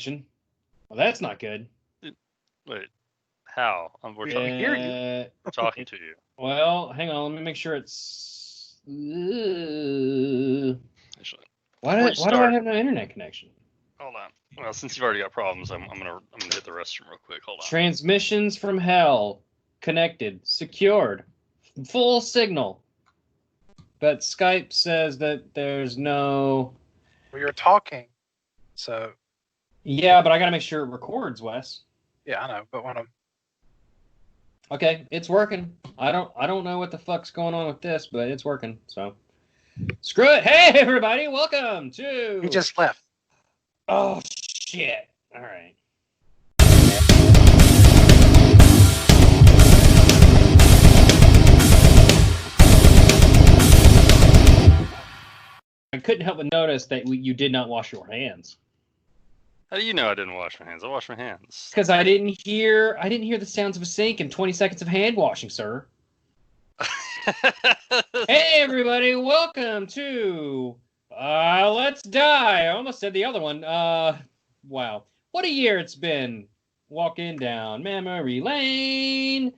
connection. Well, that's not good. Wait, how? We're trying to hear you. I'm talking to you. Well, hang on. Let me make sure it's... Actually, why do I have no internet connection? Hold on. Well, since you've already got problems, I'm gonna hit the restroom real quick. Hold on. Transmissions from hell. Connected. Secured. Full signal. But Skype says that there's no... Well, you're talking, so... Yeah, but I gotta make sure it records, Wes. Yeah, I know, but when I'm... Okay, it's working. I don't know what the fuck's going on with this, but it's working, so... Screw it! Hey, everybody! Welcome to... He just left. Oh, shit. All right. I couldn't help but notice that you did not wash your hands. How do you know I didn't wash my hands? I washed my hands. Because I didn't hear the sounds of a sink and 20 seconds of hand washing, sir. Hey, everybody! Welcome to Let's Die. I almost said the other one. Wow. What a year it's been. Walking down memory lane.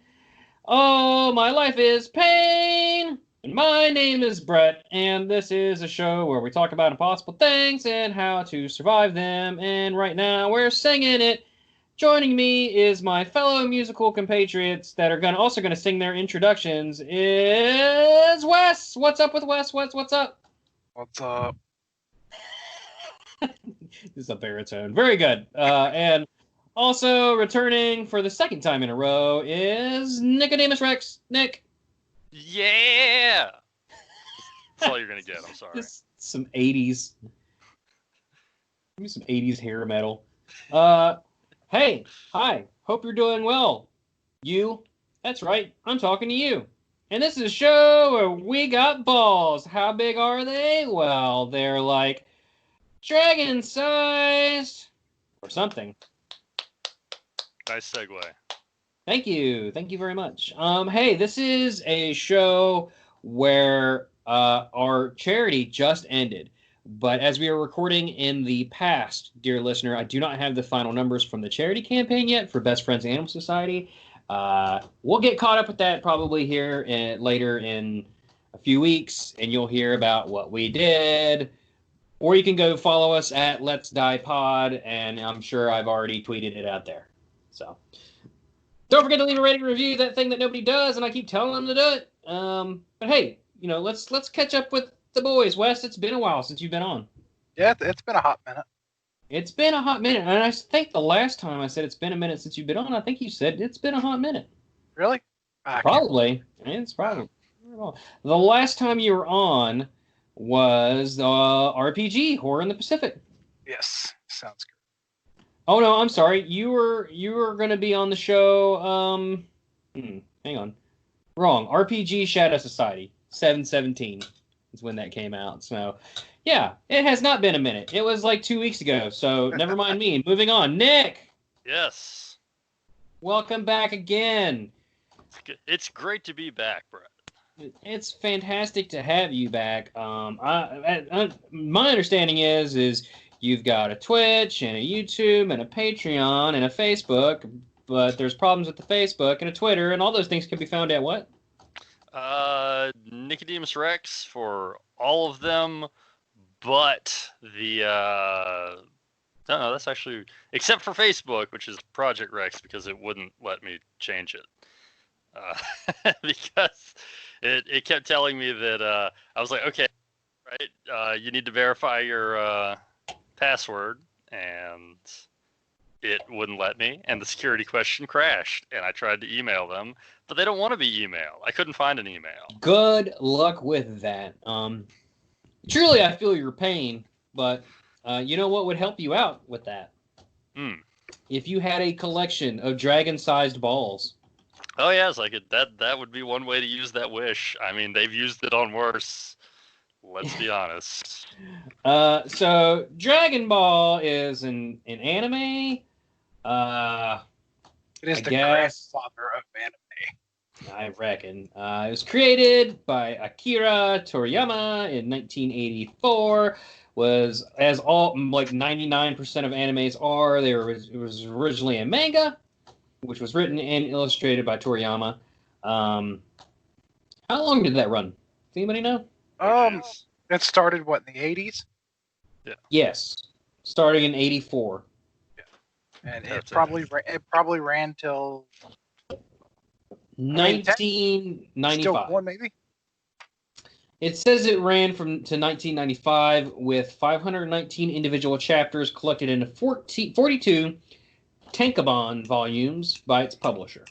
Oh, my life is pain. And my name is Brett, and this is a show where we talk about impossible things and how to survive them. And right now we're singing it. Joining me is my fellow musical compatriots that are also gonna sing their introductions. Is Wes? What's up with Wes? What's up? What's up? This is a baritone. Very good. And also returning for the second time in a row is Nicodemus Rex. Nick. Yeah. That's all you're gonna get. I'm sorry. Just some 80s. Give me some 80s hair metal. Hey, hi. Hope you're doing well. You? That's right. I'm talking to you. And this is a show where we got balls. How big are they? Well, they're like dragon-sized or something. Nice segue. Thank you. Thank you very much. Hey, this is a show where our charity just ended. But as we are recording in the past, dear listener, I do not have the final numbers from the charity campaign yet for Best Friends Animal Society. We'll get caught up with that probably here later in a few weeks, and you'll hear about what we did. Or you can go follow us at LetsDiePod, and I'm sure I've already tweeted it out there. So don't forget to leave a rating and review, that thing that nobody does, and I keep telling them to do it. But hey, let's catch up with the boys. Wes, it's been a while since you've been on. Yeah, it's been a hot minute. It's been a hot minute, and I think the last time I said it's been a minute since you've been on, I think you said it's been a hot minute. Really? Probably. It's probably. The last time you were on was RPG Horror in the Pacific. Yes, sounds good. Oh no, I'm sorry. You were going to be on the show. Hang on, wrong. RPG Shadow Society 7/17 is when that came out. So, yeah, it has not been a minute. It was like 2 weeks ago. So never mind me. Moving on. Nick. Yes. Welcome back again. It's great to be back, Brett. It's fantastic to have you back. My understanding is you've got a Twitch and a YouTube and a Patreon and a Facebook, but there's problems with the Facebook and a Twitter, and all those things can be found at what? Nicodemus Rex for all of them, but no, that's actually, except for Facebook, which is Project Rex, because it wouldn't let me change it. Because it kept telling me that I was like, okay, right, you need to verify your password, and it wouldn't let me, and the security question crashed, and I tried to email them, but they don't want to be emailed. I couldn't find an email. Good luck with that. Truly, I feel your pain, but you know what would help you out with that? If you had a collection of dragon-sized balls. Oh yeah, it's like that would be one way to use that wish. I mean, they've used it on worse. Let's be honest. So Dragon Ball is an anime. It is the grandfather of anime. I reckon. It was created by Akira Toriyama in 1984, was, as all like 99% of animes are, it was originally a manga, which was written and illustrated by Toriyama. How long did that run? Does anybody know? It started in the 80s? Yeah. Yes, starting in 84. And it probably ran till 1995. Still one, maybe? It says it ran to 1995 with 519 individual chapters collected into 42 tankobon volumes by its publisher.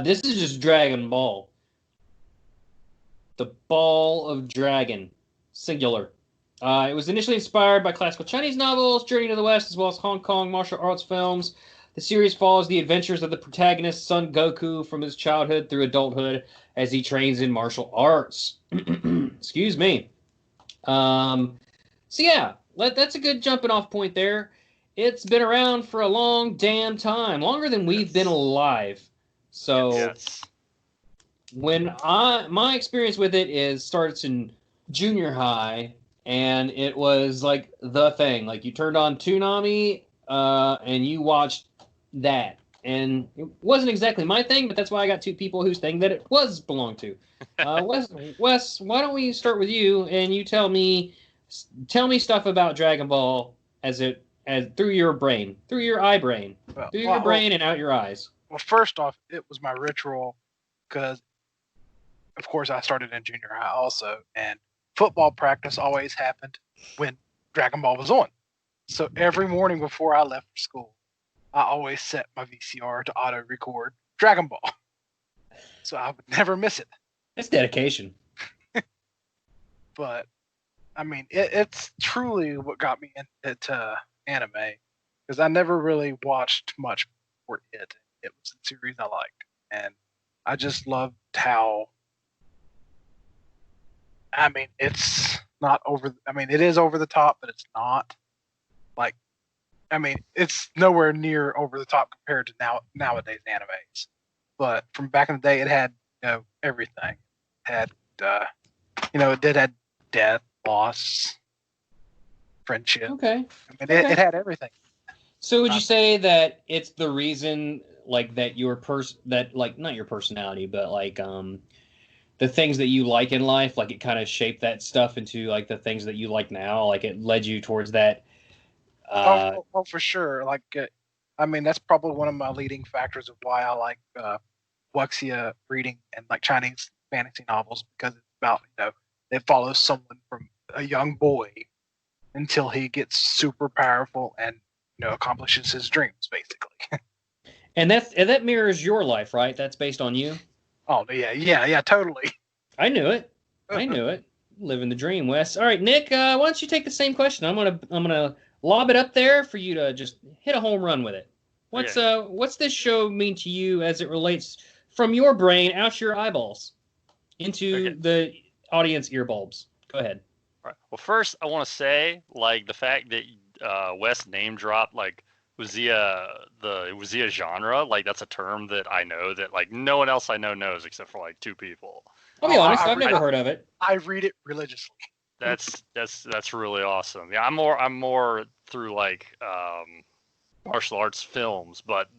This is just Dragon Ball. The Ball of Dragon, singular. It was initially inspired by classical Chinese novels, Journey to the West, as well as Hong Kong martial arts films. The series follows the adventures of the protagonist, Son Goku, from his childhood through adulthood as he trains in martial arts. Excuse me. So yeah, that's a good jumping off point there. It's been around for a long damn time, longer than we've been alive. So when my experience with it starts in junior high, and it was like the thing. Like you turned on Toonami, and you watched that. And it wasn't exactly my thing, but that's why I got two people whose thing that it was belonged to. Wes, why don't we start with you and you tell me stuff about Dragon Ball as through your brain, through your eye brain, through your brain and out your eyes. Well, first off, it was my ritual because, of course, I started in junior high also, and football practice always happened when Dragon Ball was on. So every morning before I left for school, I always set my VCR to auto-record Dragon Ball. So I would never miss it. That's dedication. But, I mean, it's truly what got me into anime. Because I never really watched much for it. It was a series I liked. And I just loved how... I mean, it's not over... I mean, it is over the top, but it's not. Like, I mean, it's nowhere near over the top compared to nowadays animes. But from back in the day, it had, everything. It had, it did have death, loss, friendship. Okay. I mean, it had everything. So would you say that it's the reason, like, that not your personality, but like, the things that you like in life, like it kind of shaped that stuff into like the things that you like now, like it led you towards that? For sure. Like, I mean, that's probably one of my leading factors of why I like wuxia reading and like Chinese fantasy novels, because it's about, it follows someone from a young boy until he gets super powerful and, accomplishes his dreams, basically. And that mirrors your life, right? That's based on you? Oh, yeah, totally. I knew it. Living the dream, Wes. All right, Nick, why don't you take the same question? I'm gonna lob it up there for you to just hit a home run with it. What's this show mean to you as it relates from your brain out your eyeballs into the audience earbulbs? Go ahead. All right. Well, first I want to say, like, the fact that Wes name dropped like the genre, like that's a term that I know that like no one else I know knows except for like two people. I'll be honest, I've never heard of it. I read it religiously. That's really awesome. Yeah, I'm more through like martial arts films, but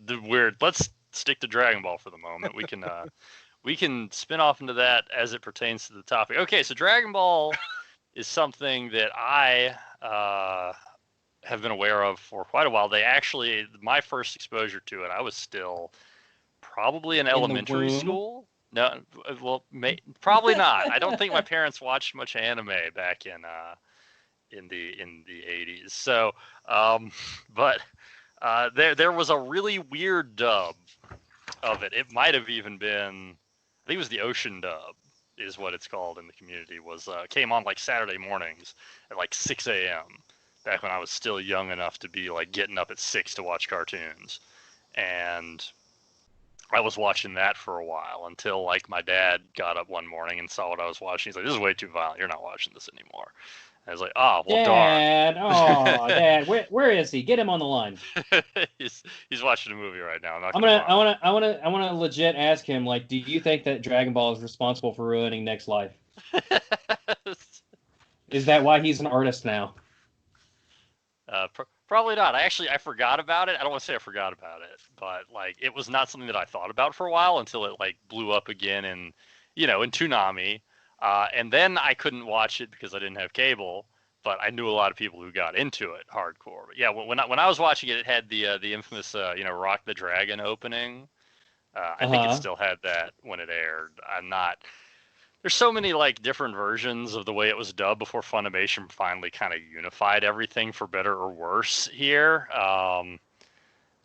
let's stick to Dragon Ball for the moment. We can spin off into that as it pertains to the topic. Okay, so Dragon Ball is something that I have been aware of for quite a while. My first exposure to it, I was still probably in elementary school. No, well, probably not. I don't think my parents watched much anime back in the 80s. So, but there was a really weird dub of it. It might have even been, I think it was the Ocean dub, is what it's called in the community. Came on like Saturday mornings at like 6 a.m. back when I was still young enough to be like getting up at 6 to watch cartoons, and I was watching that for a while until like my dad got up one morning and saw what I was watching. He's like, "This is way too violent. You're not watching this anymore." And I was like, "Oh, well, Dad, darn." Oh, Dad, where is he? Get him on the line. he's watching a movie right now. I want to legit ask him, like, do you think that Dragon Ball is responsible for ruining Nick's life? Is that why he's an artist now? Probably not. I forgot about it. I don't want to say I forgot about it, but like it was not something that I thought about for a while until it like blew up again in Toonami. And then I couldn't watch it because I didn't have cable, but I knew a lot of people who got into it hardcore. But yeah, when I was watching it, it had the infamous Rock the Dragon opening. I think it still had that when it aired. There's so many like different versions of the way it was dubbed before Funimation finally kind of unified everything for better or worse here.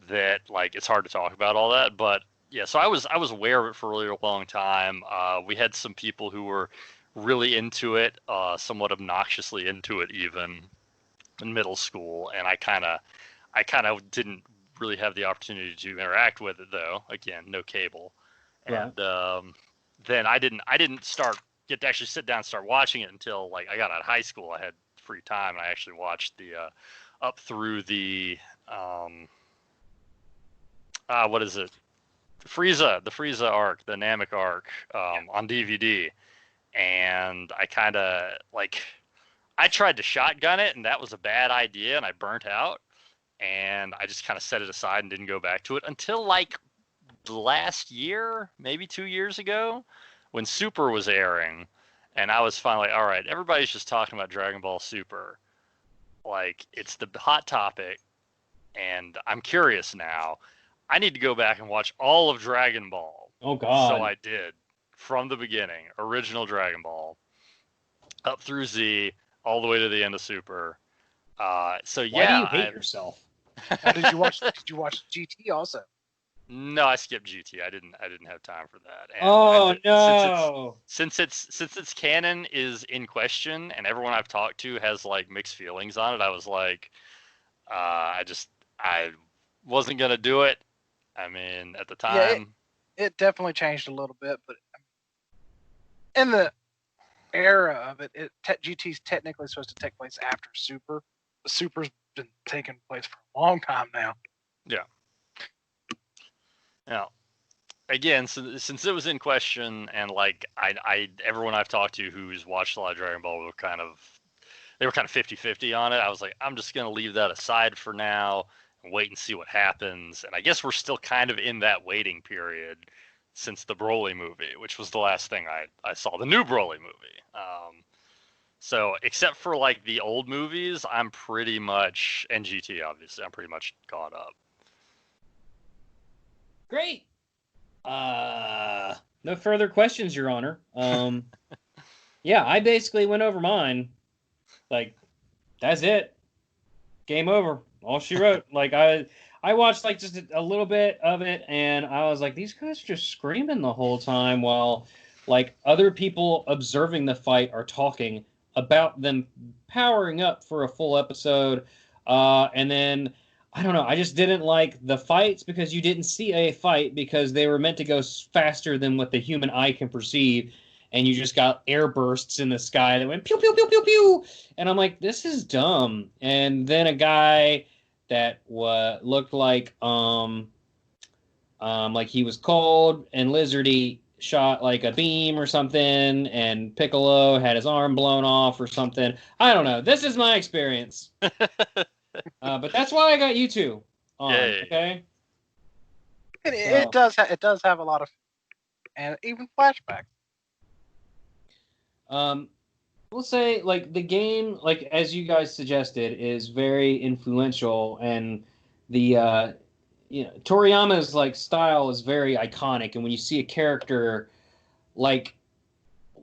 That like it's hard to talk about all that, but yeah. So I was aware of it for a really long time. We had some people who were really into it, somewhat obnoxiously into it even in middle school, and I kind of didn't really have the opportunity to interact with it though. Again, no cable, and then I didn't get to actually sit down and start watching it until like I got out of high school. I had free time and I actually watched the up through the what is it? The Frieza arc, the Namek arc on DVD. And I kind of like I tried to shotgun it and that was a bad idea and I burnt out and I just kind of set it aside and didn't go back to it until like last year, maybe 2 years ago, when Super was airing, and I was finally all right. Everybody's just talking about Dragon Ball Super, like it's the hot topic, and I'm curious now. I need to go back and watch all of Dragon Ball. Oh God! So I did from the beginning, original Dragon Ball, up through Z, all the way to the end of Super. So yeah, why do you hate yourself? Did you watch GT also? No, I skipped GT. I didn't have time for that. And no! Since its canon is in question, and everyone I've talked to has like mixed feelings on it, I was like, I wasn't gonna do it. I mean, at the time, it definitely changed a little bit, but in the era of it, GT's technically supposed to take place after Super. The Super's been taking place for a long time now. Yeah. Now, again, since it was in question, and like everyone I've talked to who's watched a lot of Dragon Ball were kind of 50-50 on it. I was like, I'm just gonna leave that aside for now and wait and see what happens. And I guess we're still kind of in that waiting period since the Broly movie, which was the last thing I saw, the new Broly movie. So except for like the old movies, I'm pretty much, and GT obviously, I'm pretty much caught up. Great. No further questions, Your Honor. Yeah, I basically went over mine. Like, that's it. Game over. All she wrote. Like, I watched like just a little bit of it, and I was like, these guys are just screaming the whole time while like other people observing the fight are talking about them powering up for a full episode. And then I don't know. I just didn't like the fights because you didn't see a fight because they were meant to go faster than what the human eye can perceive. And you just got air bursts in the sky that went pew, pew, pew, pew, pew. And I'm like, this is dumb. And then a guy that looked like he was cold and lizardy shot like a beam or something. And Piccolo had his arm blown off or something. I don't know. This is my experience. But that's why I got you two on. Yay. Okay. It does have a lot of, and even flashbacks. We'll say like the game, like as you guys suggested, is very influential, and the Toriyama's like style is very iconic. And when you see a character like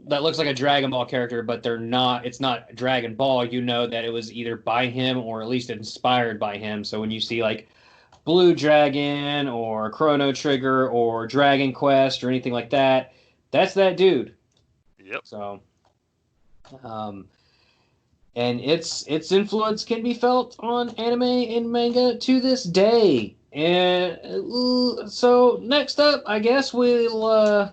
that looks like a Dragon Ball character, but it's not Dragon Ball, you know that it was either by him or at least inspired by him. So when you see like Blue Dragon or Chrono Trigger or Dragon Quest or anything like that, that's that dude. Yep. So, and its influence can be felt on anime and manga to this day. And so next up, I guess we'll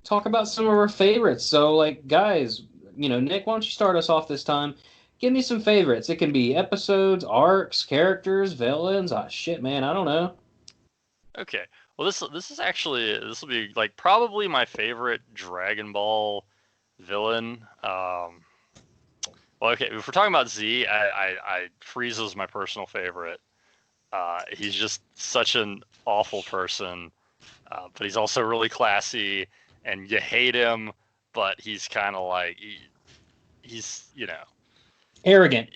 talk about some of our favorites. So, like, guys, Nick, why don't you start us off this time? Give me some favorites. It can be episodes, arcs, characters, villains. Oh, shit, man, I don't know. Okay. Well, this will be like probably my favorite Dragon Ball villain. Well, okay, if we're talking about Z, Frieza's my personal favorite. He's just such an awful person, but he's also really classy, and you hate him, but he's kind of like he's Arrogant.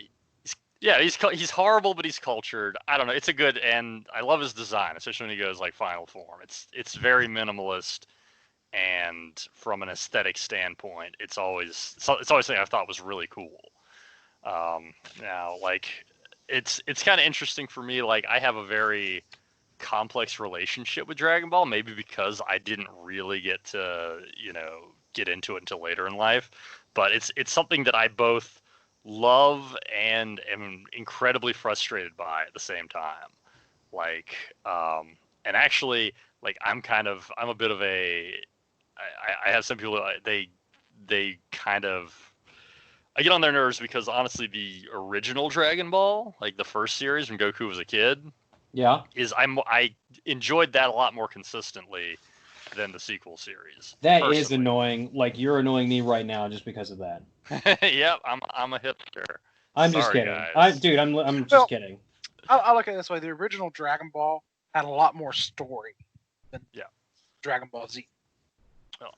He's horrible, but he's cultured. I don't know. It's a good, and I love his design, especially when he goes like final form. It's very minimalist, and from an aesthetic standpoint, it's always something I thought was really cool. Now, like, it's kind of interesting for me. Like, I have a very complex relationship with Dragon Ball, maybe because I didn't really get to get into it until later in life. But it's something that I both love and am incredibly frustrated by at the same time. Like, and actually, like, I'm a bit of a, I have some people, they kind of, I get on their nerves because honestly, the original Dragon Ball, like the first series when Goku was a kid, Yeah. I enjoyed that a lot more consistently than the sequel series. That personally. is annoying. Like, you're annoying me right now just because of that. Yep, I'm a hipster. I'm just Sorry, kidding. guys. I'm just kidding. I look at it this way: the original Dragon Ball had a lot more story than Dragon Ball Z. Well,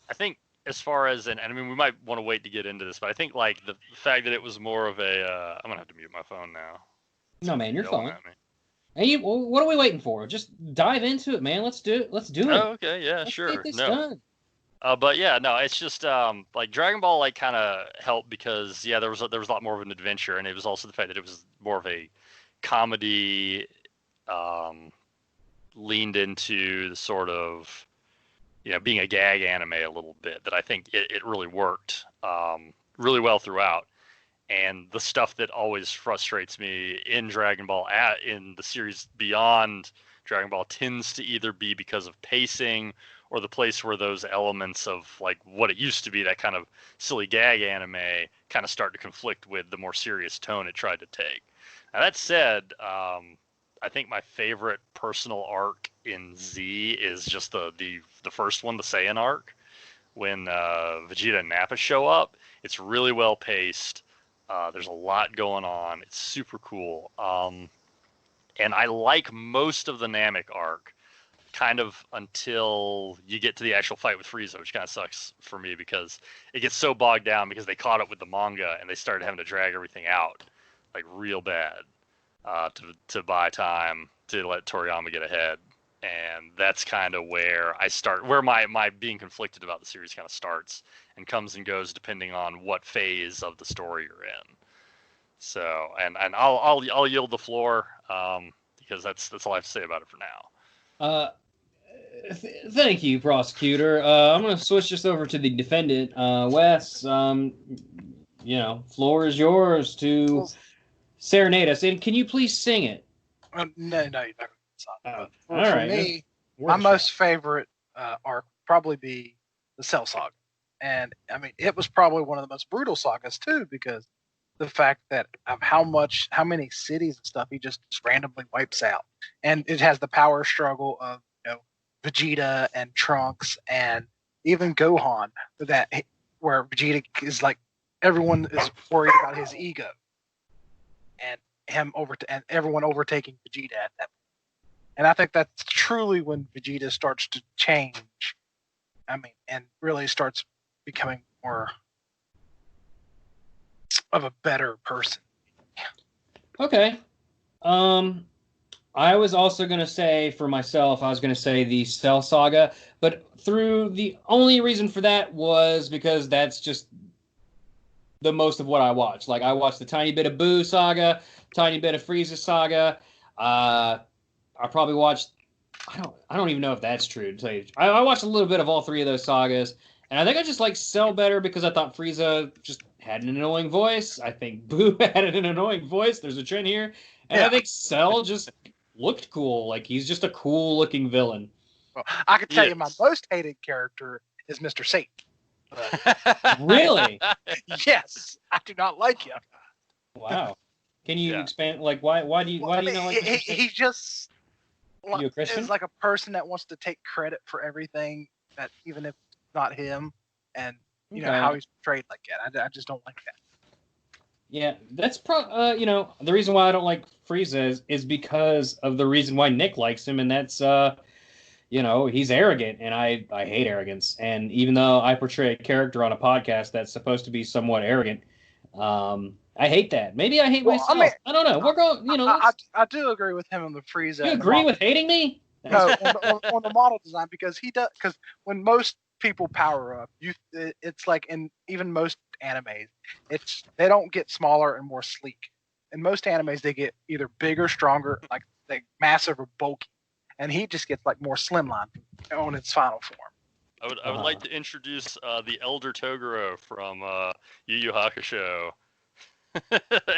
I think as far as and I mean, we might want to wait to get into this, but I think like the fact that it was more of a I'm gonna have to mute my phone now. No, man, you're Yelling fine. at me. Hey, what are we waiting for? Just dive into it, man. Let's do it. Oh, okay, yeah, Let's sure. get this No. done. But yeah, no, it's just like Dragon Ball like kind of helped because there was a lot more of an adventure, and it was also the fact that it was more of a comedy, leaned into the sort of being a gag anime a little bit that I think it really worked really well throughout. And the stuff that always frustrates me in Dragon Ball in the series beyond Dragon Ball tends to either be because of pacing or the place where those elements of like what it used to be, that kind of silly gag anime, kind of start to conflict with the more serious tone it tried to take. Now that said, I think my favorite personal arc in Z is just the first one, the Saiyan arc, when Vegeta and Nappa show up. It's really well paced. There's a lot going on. It's super cool. And I like most of the Namek arc kind of until you get to the actual fight with Frieza, which kind of sucks for me because it gets so bogged down because they caught up with the manga and they started having to drag everything out like real bad to buy time to let Toriyama get ahead. And that's kind of where my being conflicted about the series kind of starts and comes and goes depending on what phase of the story you're in. So, and I'll yield the floor because that's all I have to say about it for now. Thank you, prosecutor. I'm going to switch this over to the defendant. Wes, floor is yours to serenade us. And can you please sing it? No, you're not going to all for right. me, my most favorite arc would probably be the Cell Saga. And, I mean, it was probably one of the most brutal sagas, too, because the fact that of how many cities and stuff he just randomly wipes out. And it has the power struggle of, Vegeta and Trunks and even Gohan, where Vegeta is like, everyone is worried about his ego and and everyone overtaking Vegeta at that point. And I think that's truly when Vegeta starts to change. I mean, and really starts becoming more of a better person. Okay. I was also going to say for myself, I was going to say the Cell Saga, but the only reason for that was because that's just the most of what I watched. Like, I watched the tiny bit of Boo Saga, tiny bit of Frieza Saga. I probably watched, I don't even know if that's true to tell you. I watched a little bit of all three of those sagas, and I think I just like Cell better because I thought Frieza just had an annoying voice. I think Boo had an annoying voice. There's a trend here. And I think Cell just looked cool. Like, he's just a cool looking villain. Well, I can tell you my most hated character is Mr. Satan. Really? Yes, I do not like him. Wow. Can you expand? Like, why do you not like Mr. Satan? He just You a Christian? is like a person that wants to take credit for everything, that even if it's not him, and how he's portrayed like that. I just don't like that. Yeah, that's the reason why I don't like Frieza is because of the reason why Nick likes him, and that's he's arrogant, and I hate arrogance. And even though I portray a character on a podcast that's supposed to be somewhat arrogant, I hate that. Maybe I hate myself. I don't know. We're going, I do agree with him on the Frieza. You agree with hating me? No, on the model design, because when most people power up, it's like in even most animes, they don't get smaller and more sleek. In most animes, they get either bigger, stronger, like massive or bulky, and he just gets like more slimline on its final form. I would like to introduce the Elder Toguro from Yu Yu Hakusho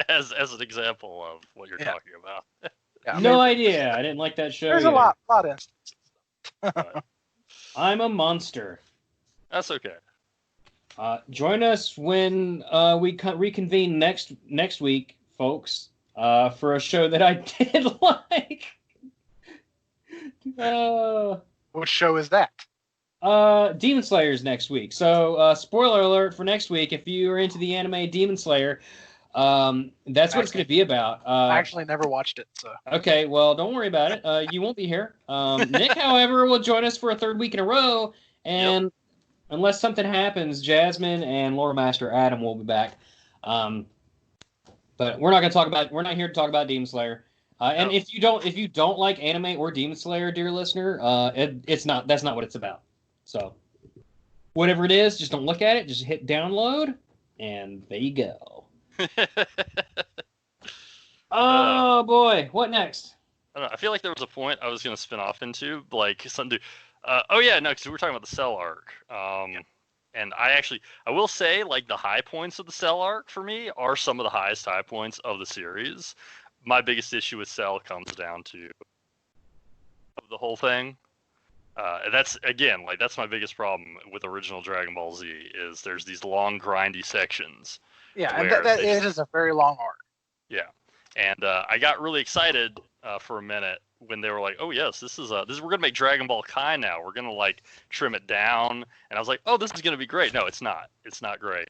as an example of what you're talking about. Yeah, no idea. I didn't like that show. There's a lot of instances. I'm a monster. That's okay. Join us when we reconvene next week, folks, for a show that I did like. What show is that? Demon Slayer's next week. So, spoiler alert for next week. If you are into the anime Demon Slayer, that's what it's going to be about. I actually never watched it, so. Okay, well, don't worry about it. You won't be here. Nick, however, will join us for a third week in a row, and unless something happens, Jasmine and Lore Master Adam will be back. But we're not here to talk about Demon Slayer. And if you don't like anime or Demon Slayer, dear listener, that's not what it's about. So, whatever it is, just don't look at it. Just hit download, and there you go. Oh boy, what next? I don't know. I feel like there was a point I was going to spin off into, like something. Because we were talking about the Cell arc. And I will say, like, the high points of the Cell arc for me are some of the highest high points of the series. My biggest issue with Cell comes down to the whole thing. That's my biggest problem with original Dragon Ball Z is there's these long, grindy sections. Yeah, and it is a very long arc. Yeah, and I got really excited for a minute when they were like, "Oh yes, we're gonna make Dragon Ball Kai now. We're gonna like trim it down." And I was like, "Oh, this is gonna be great." No, it's not. It's not great.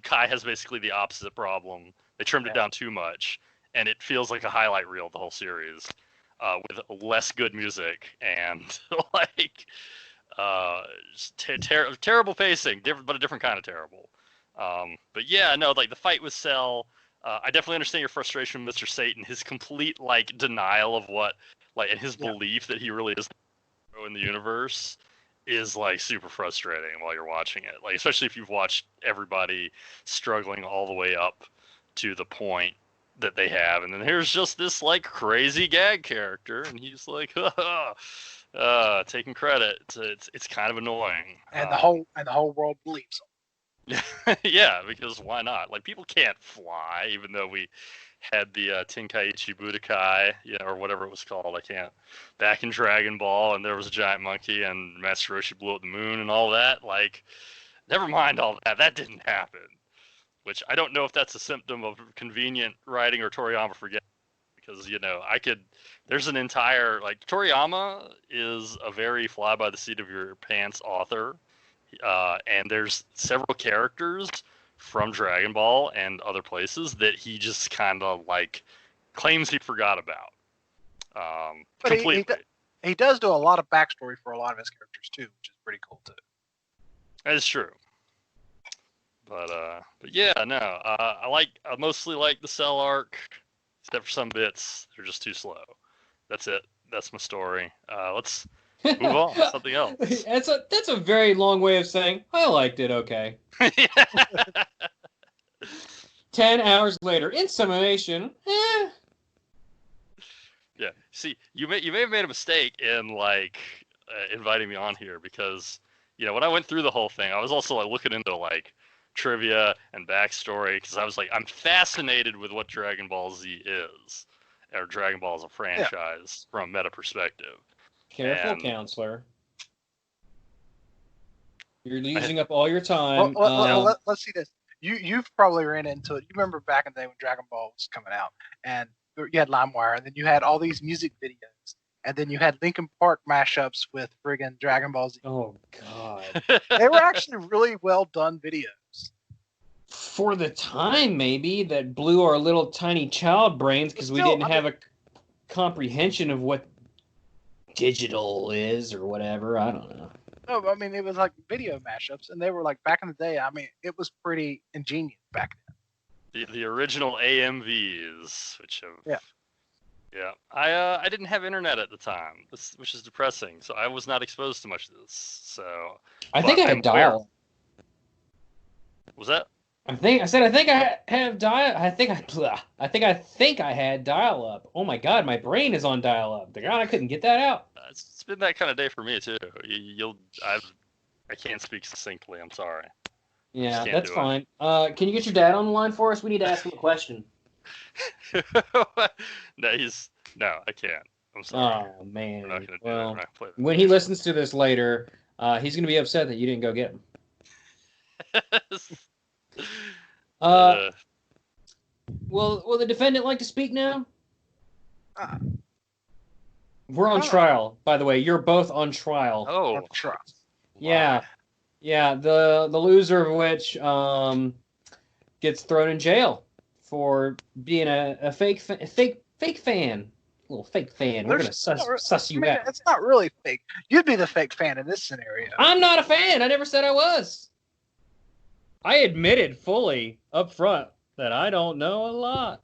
Kai has basically the opposite problem. They trimmed it down too much, and it feels like a highlight reel of the whole series, with less good music and like terrible pacing, but a different kind of terrible. But yeah, no, like the fight with Cell, I definitely understand your frustration with Mr. Satan, his complete like denial of what, like, and his belief that he really is the hero in the universe is like super frustrating while you're watching it. Like, especially if you've watched everybody struggling all the way up to the point that they have, and then here's just this like crazy gag character, and he's like, taking credit. It's kind of annoying. And the whole world believes him. Yeah, because why not? Like, people can't fly, even though we had the Tenkaichi Budokai, or whatever it was called. Back in Dragon Ball, and there was a giant monkey, and Master Roshi blew up the moon and all that. Like, never mind all that. That didn't happen. Which I don't know if that's a symptom of convenient writing or Toriyama forgetting. Because, there's an entire, like, Toriyama is a very fly by the seat of your pants author. And there's several characters from Dragon Ball and other places that he just kind of like claims he forgot about. But completely. He does do a lot of backstory for a lot of his characters too, which is pretty cool too. That is true. But yeah, no. I mostly like the Cell arc, except for some bits. They're just too slow. That's it. That's my story. Let's move on to something else. That's a very long way of saying I liked it. Okay. 10 hours later, in summation, Yeah. See, you may have made a mistake in like inviting me on here because when I went through the whole thing, I was also like looking into like trivia and backstory because I was like, I'm fascinated with what Dragon Ball Z is, or Dragon Ball as a franchise from a meta perspective. Careful, counselor. You're using up all your time. Let's see this. You've probably ran into it. You remember back in the day when Dragon Ball was coming out, and you had LimeWire, and then you had all these music videos, and then you had Linkin Park mashups with friggin' Dragon Ball Z. Oh God! They were actually really well done videos. For the time, maybe, that blew our little tiny child brains because we didn't have a comprehension of what digital is or whatever. I don't know. No, I mean, it was like video mashups, and they were like back in the day. I mean, it was pretty ingenious back then. The original AMVs, which have Yeah. I didn't have internet at the time, which is depressing. So I was not exposed to much of this. So I think I had dial. Was that? I think I have dial. I think I had dial up. Oh my god, my brain is on dial up. God, I couldn't get that out. It's been that kind of day for me too. I can't speak succinctly. I'm sorry. Yeah, that's fine. Can you get your dad on the line for us? We need to ask him a question. No, I can't. I'm sorry. Oh man. We're not gonna do well, that. when he listens to this later, he's gonna be upset that you didn't go get him. Will the defendant like to speak now? We're on trial, by the way. You're both on trial. Oh, trial. Yeah, yeah. The loser of which gets thrown in jail for being a fake fan, a little fake fan. We're gonna suss you out. It's not really fake. You'd be the fake fan in this scenario. I'm not a fan. I never said I was. I admitted fully up front that I don't know a lot.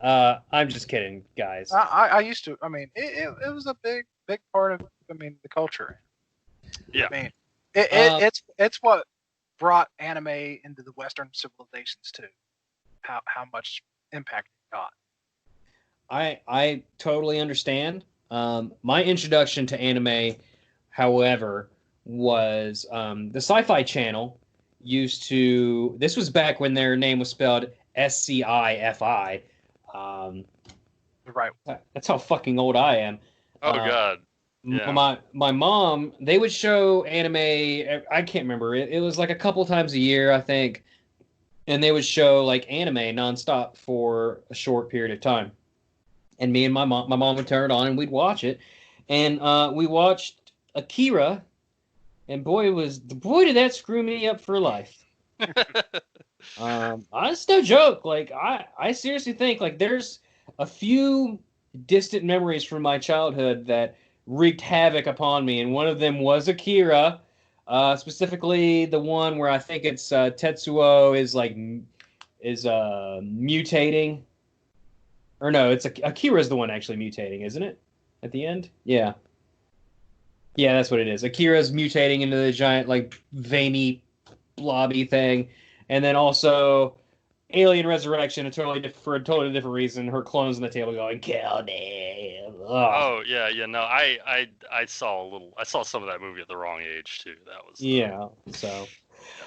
I'm just kidding, guys. I used to. I mean, it was a big part of. I mean, the culture. Yeah. I mean, it's what brought anime into the Western civilizations too. How much impact it got. I totally understand. My introduction to anime, however, was the Sci-Fi Channel used to. This was back when their name was spelled SCIFI. Right. That's how fucking old I am. Oh God. Yeah. My mom, they would show anime. I can't remember. It was like a couple times a year, I think, and they would show like anime nonstop for a short period of time. And me and my mom would turn it on and we'd watch it. And we watched Akira, and boy did that screw me up for life. It's no joke. Like I seriously think like there's a few distant memories from my childhood that wreaked havoc upon me, and one of them was Akira, specifically the one where I think it's Tetsuo is mutating, or no, it's Akira's the one actually mutating, isn't it? At the end, yeah, that's what it is. Akira's mutating into the giant like veiny, blobby thing, and then also Alien Resurrection, for a totally different reason. Her clones on the table going, kill me. Oh yeah. No, I saw some of that movie at the wrong age too. That was So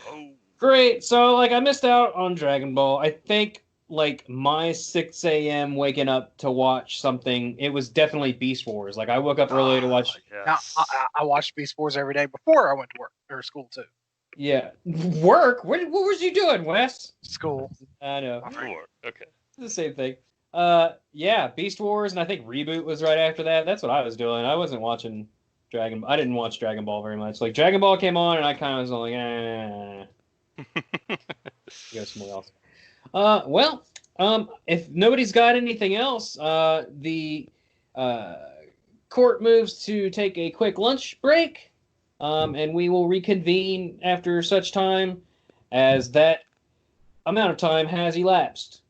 oh. Great. So like I missed out on Dragon Ball. I think like my 6 a.m. waking up to watch something. It was definitely Beast Wars. Like I woke up early to watch. Yes. Now, I watched Beast Wars every day before I went to work or school too. Yeah, work. What was you doing, Wes? School. I know. Okay. It's the same thing. Yeah, Beast Wars, and I think Reboot was right after that. That's what I was doing. I wasn't watching I didn't watch Dragon Ball very much. Like Dragon Ball came on, and I kind of was like, go somewhere else. Well, if nobody's got anything else, the court moves to take a quick lunch break. And we will reconvene after such time as that amount of time has elapsed.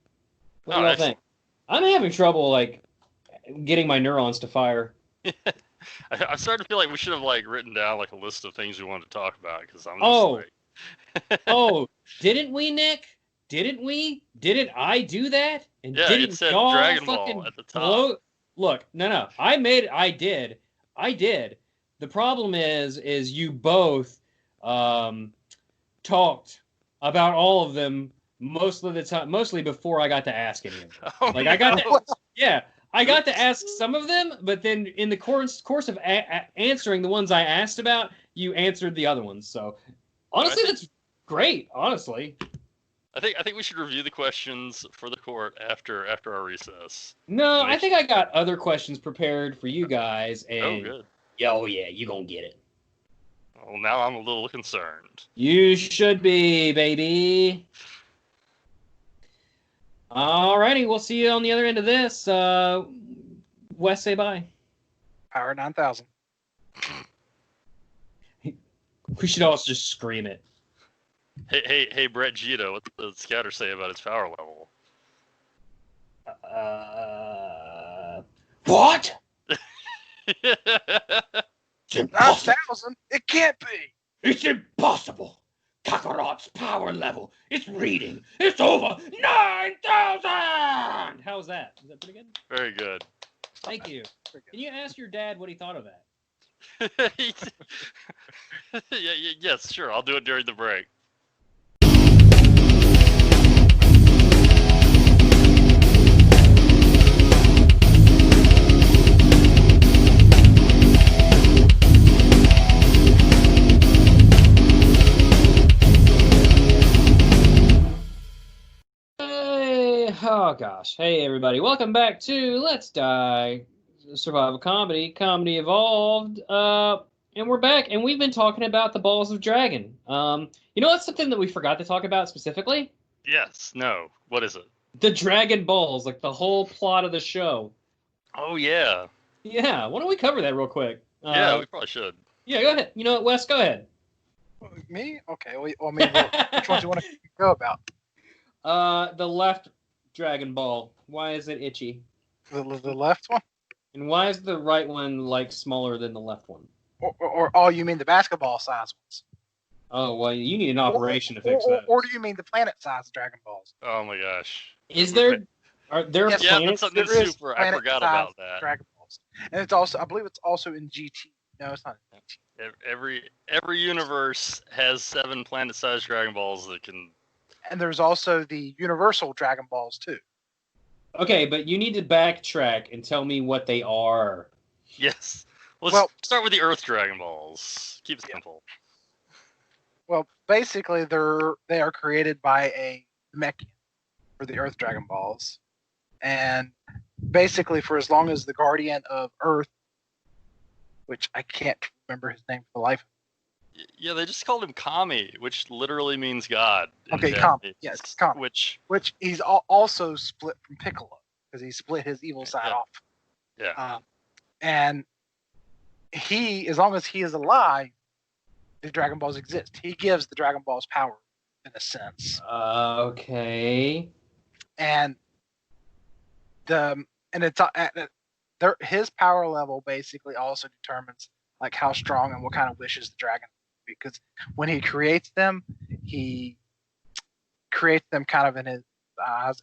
What do y'all think? I'm having trouble like getting my neurons to fire. I'm starting to feel like we should have like written down like a list of things we wanted to talk about because I'm just didn't we, Nick? Didn't we? Didn't I do that? And yeah, didn't it said y'all Dragon fucking Ball at the top. Look, no. I did. The problem is you both talked about all of them most of the time, mostly before I got to ask any of them. Oh, like I got to ask some of them, but then in the course of answering the ones I asked about, you answered the other ones. So honestly, that's great. Honestly, I think we should review the questions for the court after our recess. No, I think I got other questions prepared for you guys. And good. Oh yeah, you gonna get it. Well, now I'm a little concerned. You should be, baby. Alrighty, we'll see you on the other end of this. Wes, say bye. Power 9000. We should also just scream it. Hey, Bret Gito, what does the scatter say about its power level? What? It's 9,000? It can't be. It's impossible. Kakarot's power level. It's reading. It's over 9,000. How's that? Is that pretty good? Very good. Thank you. Can you ask your dad what he thought of that? Yes, sure. I'll do it during the break. Oh gosh. Hey everybody. Welcome back to Let's Die Survival Comedy. Comedy Evolved. And we're back and we've been talking about the Balls of Dragon. That's something that we forgot to talk about specifically? Yes. No. What is it? The Dragon Balls, like the whole plot of the show. Oh yeah. Yeah. Why don't we cover that real quick? Yeah, we probably should. Yeah, go ahead. You know what, Wes, go ahead. Me? Okay. Well, I mean, which one do you want to go about? The left Dragon Ball. Why is it itchy? The left one? And why is the right one like smaller than the left one? Or oh, you mean the basketball size ones? Oh, well, you need an operation to fix that. Or do you mean the planet size Dragon Balls? Oh my gosh. Are there Yes, Yeah, planets? that's something There is super. I forgot planet-sized about that. Dragon Balls, and it's also, I believe, it's also in GT. No, it's not in GT. Every universe has 7 planet-sized Dragon Balls that can. And there's also the Universal Dragon Balls too. Okay, but you need to backtrack and tell me what they are. Yes. Let's Well- start with the Earth Dragon Balls. Keep it simple. Well, basically, they are created by a Namekian for the Earth Dragon Balls, and basically, for as long as the Guardian of Earth, which I can't remember his name for the life. Yeah, they just called him Kami, which literally means God. in Okay, Japanese, Kami. Yes, Kami. Which Which he's also split from Piccolo because he split his evil side Yeah. off. yeah. And he, as long as he is alive, the Dragon Balls exist. He gives the Dragon Balls power, in a sense. Okay. And his power level basically also determines like how strong and what kind of wishes the dragon. Because when he creates them, he creates them kind of in his eyes.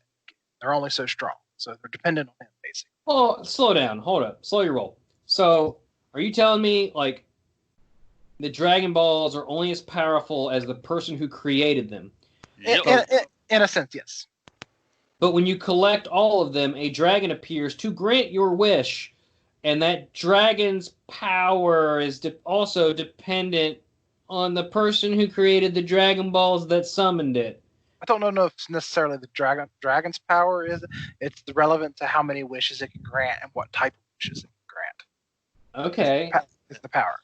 They're only so strong, so they're dependent on him basically. Oh, slow down. Hold up. Slow your roll. So, are you telling me, like, the Dragon Balls are only as powerful as the person who created them? Yep. In a sense, yes. But when you collect all of them, a dragon appears to grant your wish, and that dragon's power is also dependent on the person who created the Dragon Balls that summoned it. I don't know if it's necessarily the dragon's power is. It's relevant to how many wishes it can grant and what type of wishes it can grant. Okay. It's the power.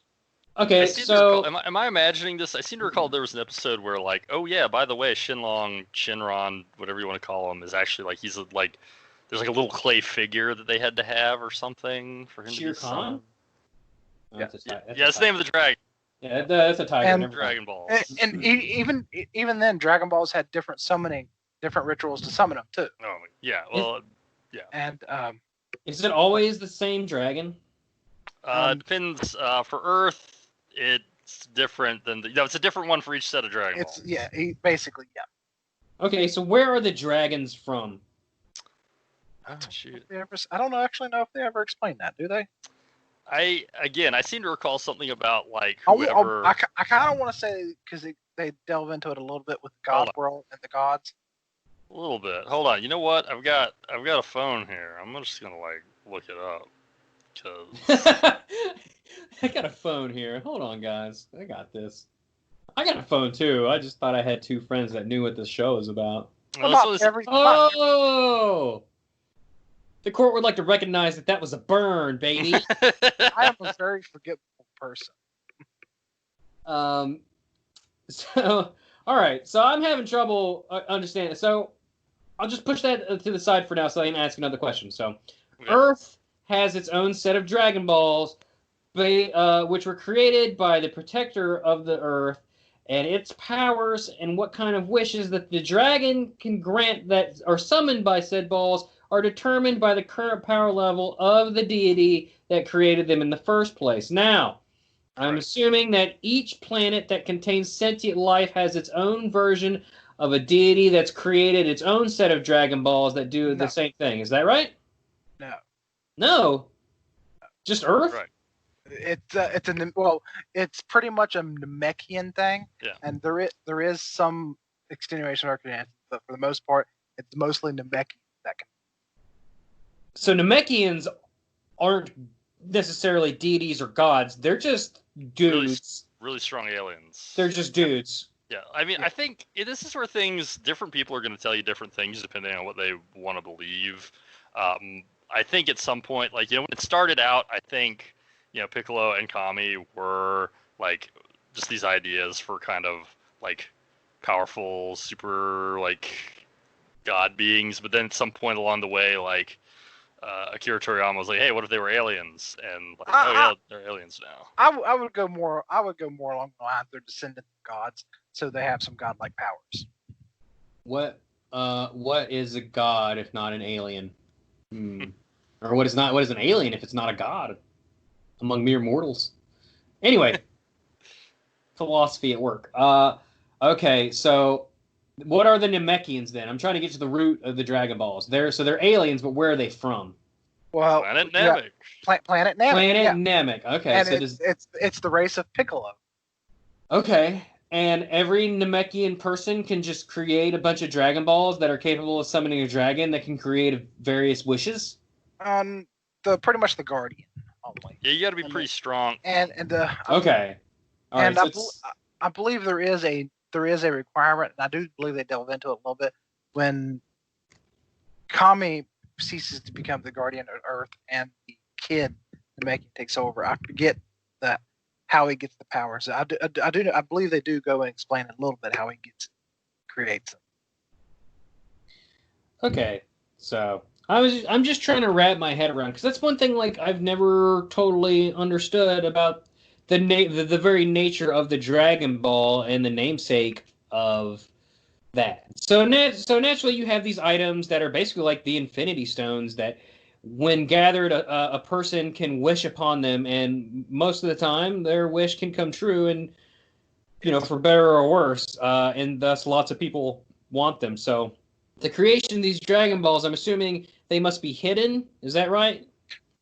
Okay, I seem to so... recall, am I imagining this? I seem to recall there was an episode where, like, oh yeah, by the way, Shinron, whatever you want to call him, is actually like there's like a little clay figure that they had to have or something for him to Shere be summoned. Oh, Yeah. that's That's the name of the dragon. Yeah, that's a tiger. And never mind. Dragon Balls. And even then, Dragon Balls had different rituals to summon them too. Oh yeah, well, And Is it always the same dragon? depends. For Earth, it's different than it's a different one for each set of Dragon Balls. basically. Okay, so where are the dragons from? Oh shoot. I don't actually know if they ever explained that, do they? I seem to recall something about like I whoever. kind of want to say because they delve into it a little bit with the God world and the gods. A little bit. Hold on. You know what? I've got a phone here. I'm just gonna like look it up. Cause I got a phone here. Hold on, guys. I got this. I got a phone too. I just thought I had two friends that knew what this show is about. Oh! The court would like to recognize that was a burn, baby. I am a very forgetful person. So, all right. So I'm having trouble understanding. So I'll just push that to the side for now so I can ask another question. So Earth has its own set of Dragon Balls, which were created by the protector of the Earth, and its powers and what kind of wishes that the dragon can grant that are summoned by said balls are determined by the current power level of the deity that created them in the first place. Now, I'm assuming that each planet that contains sentient life has its own version of a deity that's created its own set of Dragon Balls that do the same thing. Is that right? No. No? Just Earth? Right. It's pretty much a Namekian thing. Yeah. And there is some extenuation of Arcanine, but for the most part, it's mostly Namekian that can. So Namekians aren't necessarily deities or gods. They're just dudes. Really strong aliens. They're just dudes. Yeah, I mean, I think this is where different people are going to tell you different things depending on what they want to believe. I think at some point, like, when it started out, I think, Piccolo and Kami were, like, just these ideas for kind of, like, powerful, super, like, god beings. But then at some point along the way, like, Akira Toriyama was like, "Hey, what if they were aliens?" And like, they're aliens now. I would go more along the lines they're descendants of gods, so they have some godlike powers. What is a god if not an alien? Or what is an alien if it's not a god among mere mortals? Anyway, philosophy at work. Okay, so what are the Namekians then? I'm trying to get to the root of the Dragon Balls. They're aliens, but where are they from? Well, Planet Namek. Planet Namek. Planet Namek. Okay, and so it's the race of Piccolo. Okay, and every Namekian person can just create a bunch of Dragon Balls that are capable of summoning a dragon that can create various wishes. Pretty much the Guardian only. Yeah, you got to be pretty strong. Okay. All right. I believe there is a requirement, and I do believe they delve into it a little bit, when Kami ceases to become the guardian of Earth and the kid Namekian takes over. I forget how he gets the powers. I believe they do go and explain a little bit how he creates them. Okay, so I'm just trying to wrap my head around, because that's one thing like I've never totally understood about the very nature of the Dragon Ball and the namesake of that. So naturally you have these items that are basically like the Infinity Stones that, when gathered, a person can wish upon them, and most of the time their wish can come true, and for better or worse, and thus lots of people want them. So the creation of these Dragon Balls, I'm assuming they must be hidden. Is that right?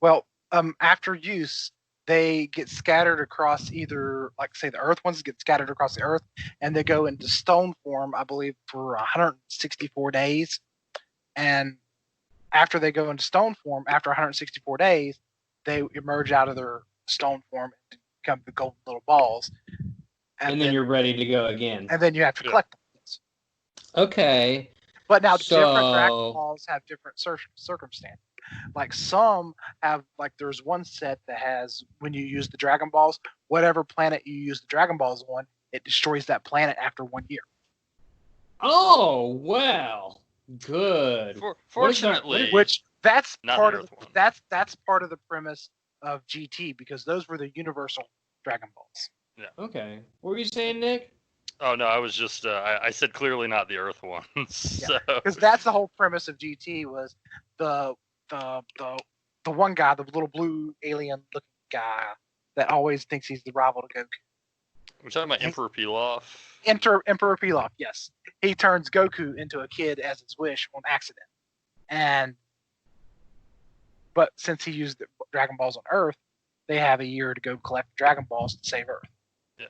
Well, after use, they get scattered across either, like, say, the Earth ones get scattered across the Earth, and they go into stone form, I believe, for 164 days. And after they go into stone form, after 164 days, they emerge out of their stone form and become the golden little balls. And then you're ready to go again. And then you have to collect them. Okay. But now different Dragon Balls have different circumstances. Like some have, like there's one set that has, when you use the Dragon Balls, whatever planet you use the Dragon Balls on, it destroys that planet after 1 year. Oh, wow. Good. Fortunately, that's part of the premise of GT, because those were the universal Dragon Balls. Yeah. Okay. What were you saying, Nick? Oh no, I was just I said clearly not the Earth ones. Because that's the whole premise of GT, was the one guy, the little blue alien looking guy that always thinks he's the rival to Goku. We're talking about Emperor Pilaf. Emperor Pilaf, yes. He turns Goku into a kid as his wish on accident. But since he used the Dragon Balls on Earth, they have a year to go collect Dragon Balls to save Earth. Yeah.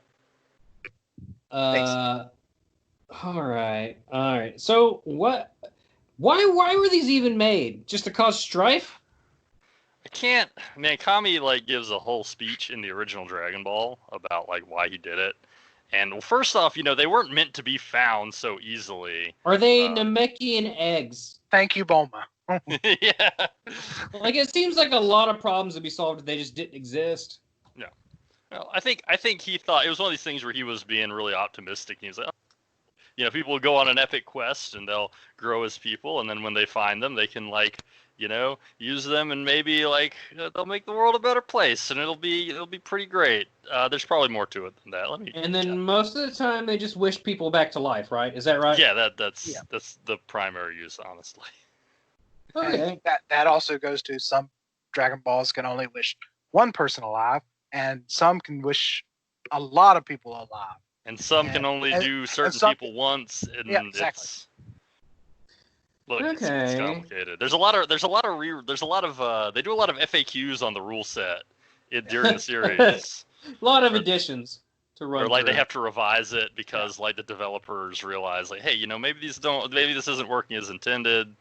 All right. So what? Why were these even made? Just to cause strife? Kami gives a whole speech in the original Dragon Ball about why he did it. And first off, they weren't meant to be found so easily. Are they Namekian eggs? Thank you, Bulma. Yeah. It seems like a lot of problems would be solved if they just didn't exist. Yeah. Well, I think he thought it was one of these things where he was being really optimistic. He was like, people will go on an epic quest and they'll grow as people, and then when they find them, they can use them and maybe they'll make the world a better place, and it'll be pretty great. There's probably more to it than that. And then most of the time, they just wish people back to life, right? Is that right? Yeah, that's the primary use, honestly. Okay. That also goes to some Dragon Balls can only wish one person alive, and some can wish a lot of people alive. And some can only do certain people once, and exactly. It's complicated. There's a lot of they do a lot of FAQs on the rule set during the series. A lot of additions to run. Or they have to revise it because the developers realize hey, maybe this isn't working as intended.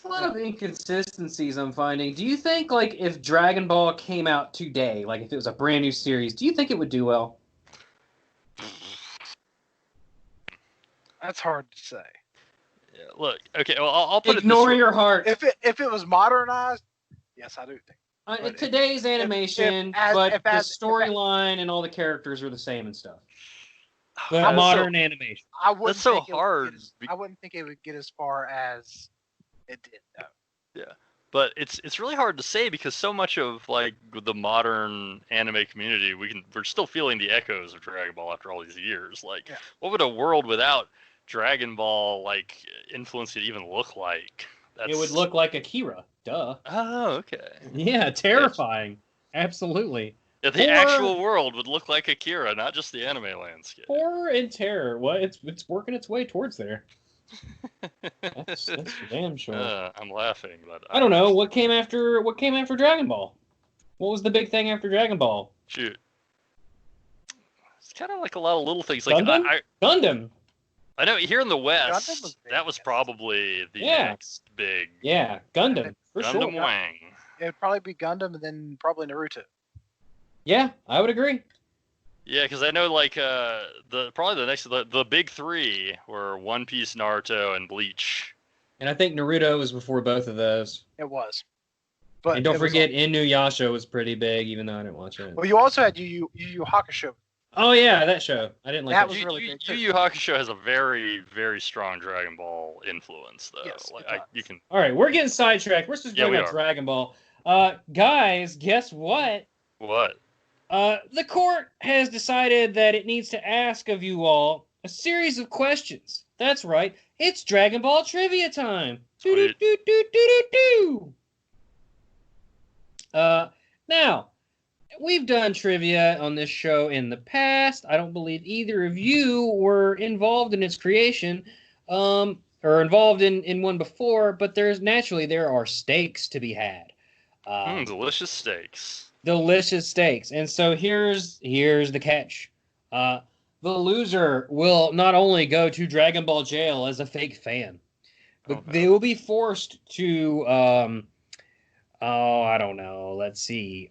There's a lot of inconsistencies I'm finding. Do you think if Dragon Ball came out today, if it was a brand new series, do you think it would do well? That's hard to say. Yeah, look, okay, well, I'll put Ignore your heart. If it was modernized, yes, I do think. Today's animation, but the storyline and all the characters are the same and stuff. But modern animation. That's so hard. I wouldn't think it would get as far as it did, though. Yeah, but it's really hard to say because so much of the modern anime community, we're still feeling the echoes of Dragon Ball after all these years. What would a world without Dragon Ball influence it even look like? It would look like Akira. Duh. Oh, okay. Yeah, terrifying. Absolutely. Yeah, the actual world would look like Akira, not just the anime landscape. Horror and terror. Well, it's working its way towards there. That's for damn sure. I'm laughing, but I don't know what came after Dragon Ball. What was the big thing after Dragon Ball? Shoot, it's kind of a lot of little things. Gundam. Gundam. I know here in the West, that was probably the next big. Yeah, Gundam. For Gundam sure. Wang. It would probably be Gundam and then probably Naruto. Yeah, I would agree. Yeah, because I know the big three were One Piece, Naruto, and Bleach. And I think Naruto was before both of those. It was. But and don't forget, Inuyasha was pretty big, even though I didn't watch it. Well, you also had Yu Yu Hakusho. Oh yeah, that show. I didn't like that. That was really big. Yu Yu Hakusho has a very, very strong Dragon Ball influence, though. Yes, you can. All right, we're getting sidetracked. We're just talking about Dragon Ball. Guys, guess what? What? The court has decided that it needs to ask of you all a series of questions. That's right. It's Dragon Ball trivia time. Now, we've done trivia on this show in the past. I don't believe either of you were involved in its creation, or involved in one before, but there are stakes to be had. Delicious steaks. Delicious steaks. And so here's the catch. The loser will not only go to Dragon Ball jail as a fake fan, but they will be forced to, I don't know, let's see,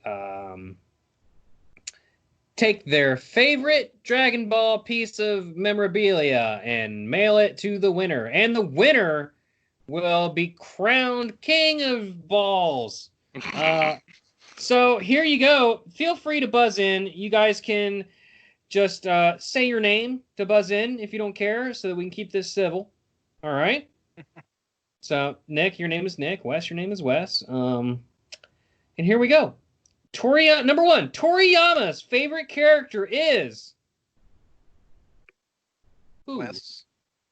take their favorite Dragon Ball piece of memorabilia and mail it to the winner. And the winner will be crowned King of Balls. So here you go. Feel free to buzz in. You guys can just say your name to buzz in if you don't care, so that we can keep this civil. All right? So, Nick, your name is Nick. Wes, your name is Wes. And here we go. Number one, Toriyama's favorite character is... Who?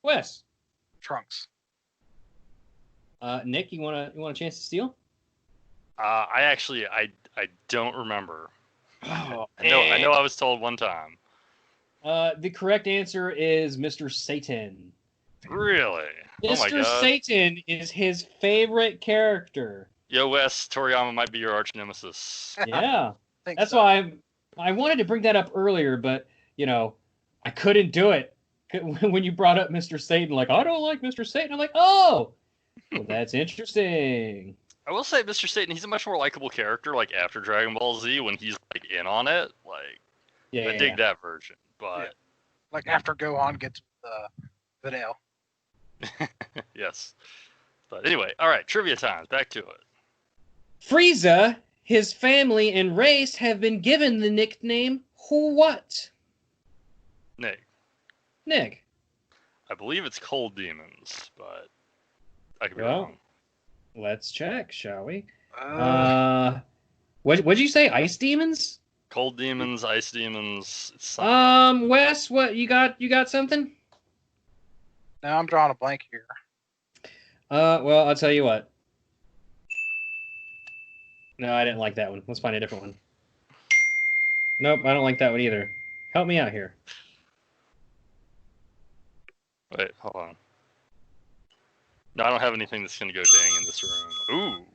Wes. Trunks. Nick, you want a chance to steal? I don't remember. Oh, I know I was told one time. The correct answer is Mr. Satan. Really? Mr. Oh my God. Satan is his favorite character. Yo, Wes, Toriyama might be your arch nemesis. Yeah. That's why I wanted to bring that up earlier, but, I couldn't do it. When you brought up Mr. Satan, I don't like Mr. Satan. I'm like, oh, well, that's interesting. I will say, Mr. Satan, he's a much more likable character, after Dragon Ball Z, when he's, in on it. I dig that version, but... Yeah. After Gohan gets Videl. Yes. But anyway, all right, trivia time. Back to it. Frieza, his family and race have been given the nickname What? Nick. Nick. I believe it's cold demons, but I could be Well, wrong. let's check, shall we? What'd you say? Ice demons? Cold demons, ice demons. It's Wes, what you got? You got something? Now I'm drawing a blank here. Well, I'll tell you what. No, I didn't like that one. Let's find a different one. Nope, I don't like that one either. Help me out here. Wait, hold on. No, I don't have anything that's gonna go dang in this room. Ooh.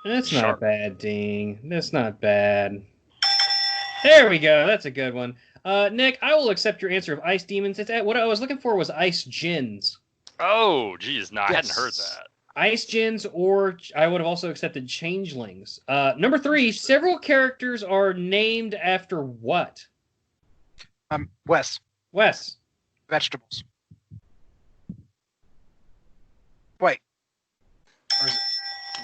That's Sharp. not bad, Ding. That's not bad. There we go. That's a good one. Nick, I will accept your answer of ice demons. What I was looking for was ice gins. Oh, geez. No, I hadn't Yes. heard that. Ice gins, or I would have also accepted changelings. Number 3, several characters are named after what? Wes. Wes. Vegetables. Wait. Or is it?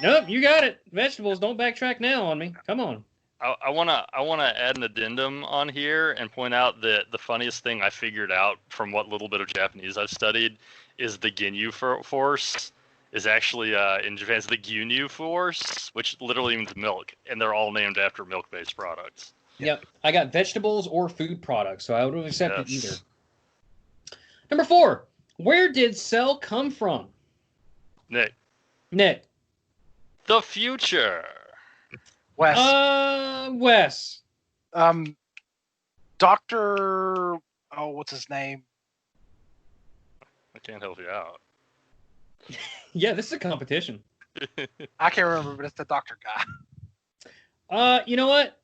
Nope, you got it. Vegetables. Don't backtrack now on me. Come on. I wanna add an addendum on here and point out that the funniest thing I figured out from what little bit of Japanese I've studied is the Ginyu force is actually in Japan it's the Ginyu force, which literally means milk, and they're all named after milk-based products. Yep. I got vegetables or food products, so I would have accepted Yes. either. Number 4. Where did Cell come from? Nick, Nick. the future. Wes. Wes. Doctor. Oh, what's his name? I can't help you out. Yeah, this is a competition. I can't remember, but it's the doctor guy. You know what?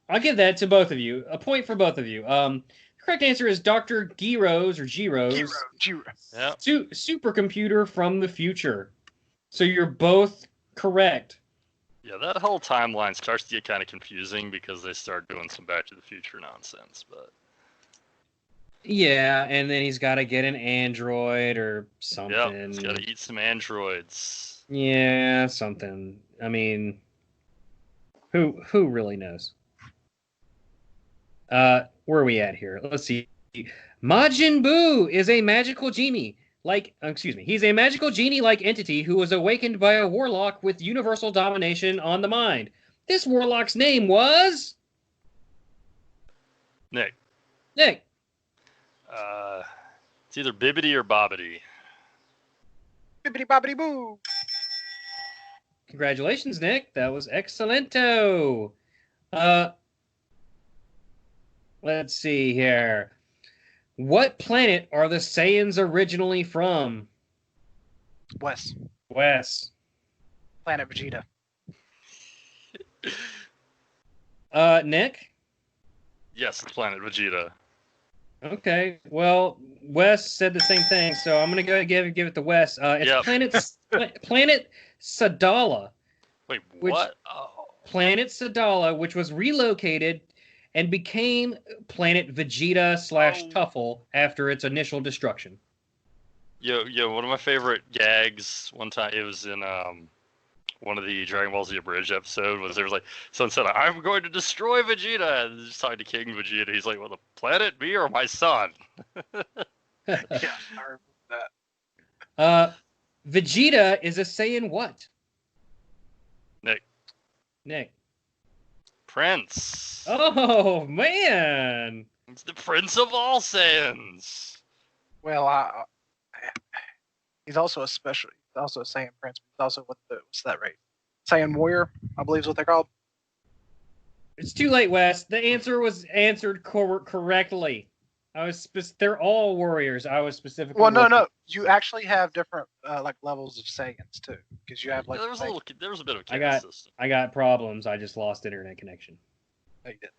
I'll give that to both of you. A point for both of you. The correct answer is Dr. Gyros or Gyros. Giro. Yeah. Supercomputer from the future. So you're both correct. Yeah, that whole timeline starts to get kind of confusing because they start doing some Back to the Future nonsense, but Yeah, and then he's got to get an android or something. yeah, he's got to eat some androids. Yeah, something. I mean, who really knows? Where are we at here? Let's see. Majin Buu is a magical genie. He's a magical genie-like entity who was awakened by a warlock with universal domination on the mind. This warlock's name was Nick, Nick. it's either Bibbidi or Bobbidi. Bibbidi bobbidi boo. Congratulations, Nick. That was excellento. Let's see here. What planet are the Saiyans originally from? Wes. Wes. Planet Vegeta. Nick? Yes, it's Planet Vegeta. Okay. Well, Wes said the same thing, so I'm gonna go give it to Wes. It's Yep. Planet Sadala. Wait, Which- what? Oh. Planet Sadala, which was relocated and became Planet Vegeta / Tuffle after its initial destruction. Yo, one of my favorite gags one time, it was in one of the Dragon Ball Z Abridged episode, was there was like, someone said, I'm going to destroy Vegeta, and just talking to King Vegeta, he's like, well, the planet me or my son? Yeah, I remember that. Vegeta is a Saiyan what? Nick. Prince. Oh, man. It's the Prince of all Saiyans. Well, he's also a special. He's also a Saiyan Prince. He's also what's that race? Saiyan Warrior, I believe is what they're called. It's too late, Wes. The answer was answered correctly. They're all warriors. I was specifically. Well, no. You actually have different like levels of Saiyans too, because you have like. There was a bit of a I chaos system. I got problems. I just lost internet connection. No, you didn't.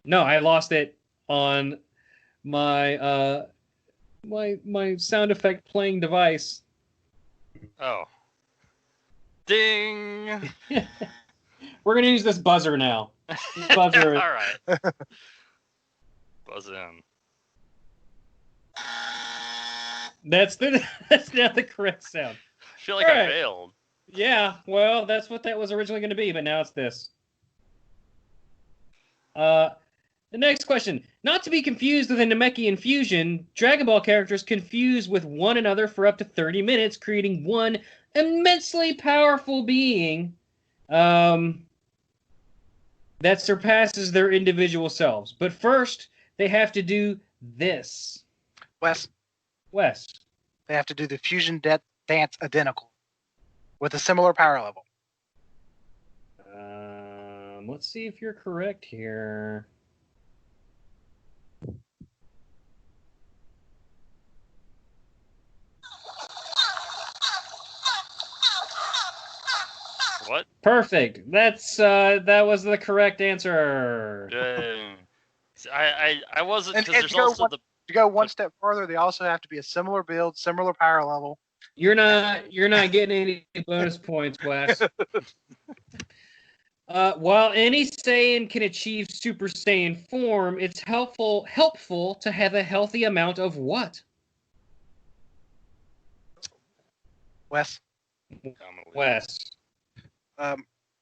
No, I lost it on my my sound effect playing device. Oh. Ding! We're gonna use this buzzer now. Buzzer. All right. Buzz in. That's now the correct sound. I feel like All I right. failed. Yeah, well, that's what that was originally going to be, but now it's this. The next question. Not to be confused with a Namekian fusion, Dragon Ball characters confuse with one another for up to 30 minutes, creating one immensely powerful being that surpasses their individual selves. But first, they have to do this. Wes, they have to do the fusion dance identical with a similar power level. Let's see if you're correct here. What? Perfect. That was the correct answer. I wasn't, And because there's also the. To go one step further, they also have to be a similar build, similar power level. You're not getting any bonus points, Wes. While any Saiyan can achieve Super Saiyan form, it's helpful to have a healthy amount of what? Wes,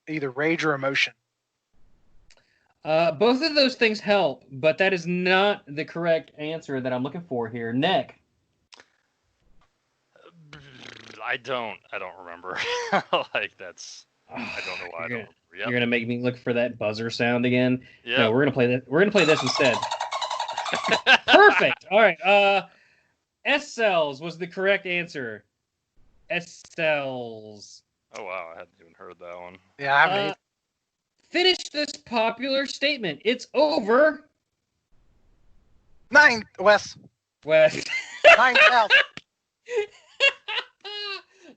either rage or emotion. Both of those things help, but that is not the correct answer that I'm looking for here. Nic. I don't remember. Like, that's. I don't know why I don't remember. Yep. You're gonna make me look for that buzzer sound again. Yeah. No, we're gonna play that. We're gonna play this instead. Perfect. All right. S cells was the correct answer. S cells. Oh wow, I hadn't even heard that one. Yeah, I haven't. Finish this popular statement. It's over. 9, Wes. 9,000.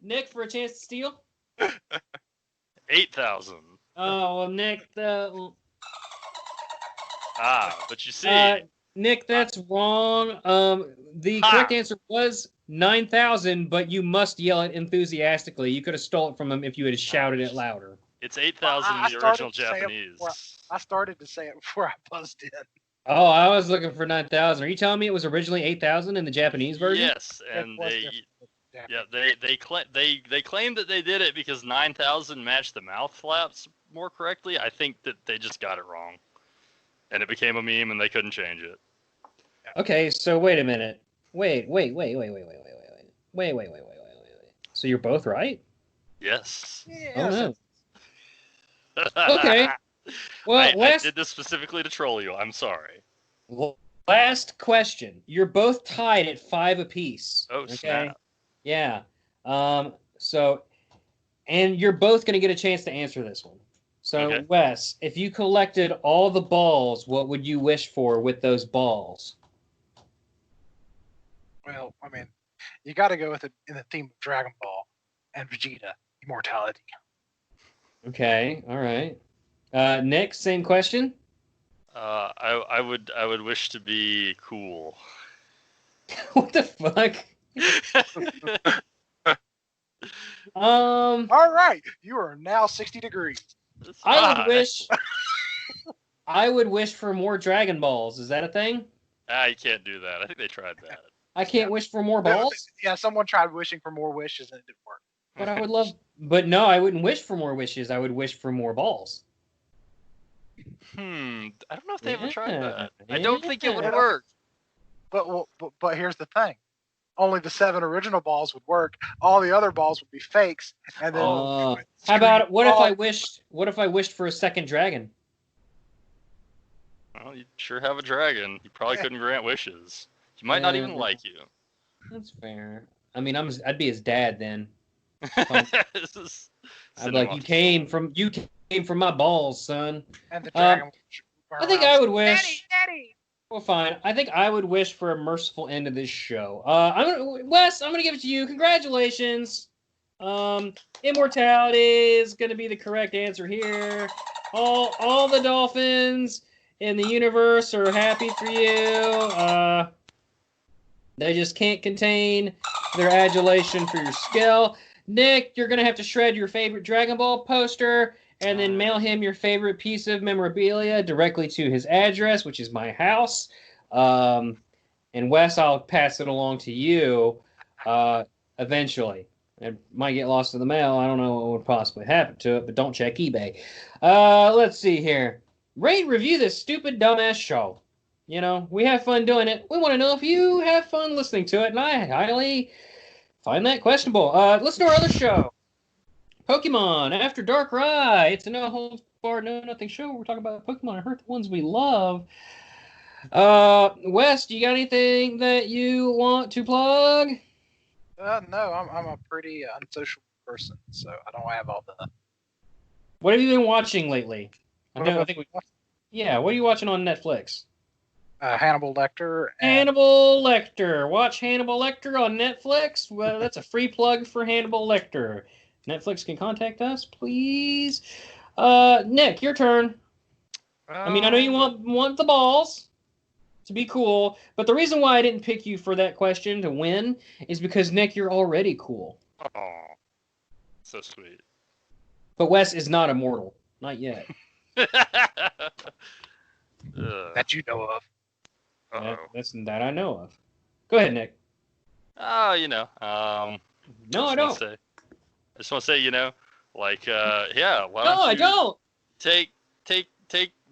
Nic for a chance to steal. 8,000. Oh well, Nic. But you see, Nic, that's wrong. The correct answer was 9,000, but you must yell it enthusiastically. You could have stole it from him if you had shouted it louder. it's 8,000 in the original Japanese. I started to say it before I buzzed in. Oh, I was looking for 9,000. Are you telling me it was originally 8,000 in the Japanese version? Yes, and they claim that they did it because 9,000 matched the mouth flaps more correctly. I think that they just got it wrong, and it became a meme, and they couldn't change it. Okay, so wait a minute. Wait. So you're both right? Yes. Oh no. Okay. Well, I did this specifically to troll you. I'm sorry. Last question. You're both tied at 5 apiece. Oh, okay? snap. Yeah. So, and you're both going to get a chance to answer this one. So, Okay. Wes, if you collected all the balls, what would you wish for with those balls? Well, I mean, you got to go with it in the theme of Dragon Ball and Vegeta, immortality. Okay. All right. Nic, same question. I would wish to be cool. What the fuck? All right, you are now 60 degrees. I would wish for more Dragon Balls. Is that a thing? You can't do that. I think they tried that. I can't wish for more balls? Yeah, someone tried wishing for more wishes and it didn't work. But I would love. But no, I wouldn't wish for more wishes. I would wish for more balls. I don't know if they ever tried that. Yeah. I don't think it would work. But here's the thing. Only the 7 original balls would work. All the other balls would be fakes. And then how about what if I wished for a second dragon? Well, you sure have a dragon. You probably couldn't grant wishes. He might not even like you. That's fair. I mean, I'd be his dad then. I'd be like, you came from my balls, son. And the dragon I think I would wish. Daddy. Well, fine. I think I would wish for a merciful end to this show. Wes, I'm gonna give it to you. Congratulations. Immortality is gonna be the correct answer here. All the dolphins in the universe are happy for you. They just can't contain their adulation for your skill. Nic, you're gonna have to shred your favorite Dragon Ball poster and then mail him your favorite piece of memorabilia directly to his address, which is my house. And Wes, I'll pass it along to you eventually. It might get lost in the mail. I don't know what would possibly happen to it, but don't check eBay. Let's see here. rate and review this stupid dumbass show. You know, we have fun doing it. We want to know if you have fun listening to it, and I highly find that questionable. Listen to our other show, Pokemon After Darkrai. It's a no holds barred, no nothing show. We're talking about Pokemon. I heard the ones we love. Wes, do you got anything that you want to plug? No, I'm a pretty unsocial person, so I don't have all the. What have you been watching lately? What I think yeah, what are you watching on Netflix? Hannibal Lecter. Hannibal Lecter. Watch Hannibal Lecter on Netflix. Well, that's a free plug for Hannibal Lecter. Netflix can contact us, please. Nic, your turn. I mean, I know you want the balls to be cool, but the reason why I didn't pick you for that question to win is because, Nic, you're already cool. Oh, so sweet. But Wes is not immortal. Not yet. That you know of. That's that I know of. Go ahead, Nic. Oh, you know. No, I don't. I just want to say, you know, like, yeah. Why No, don't I you don't. Take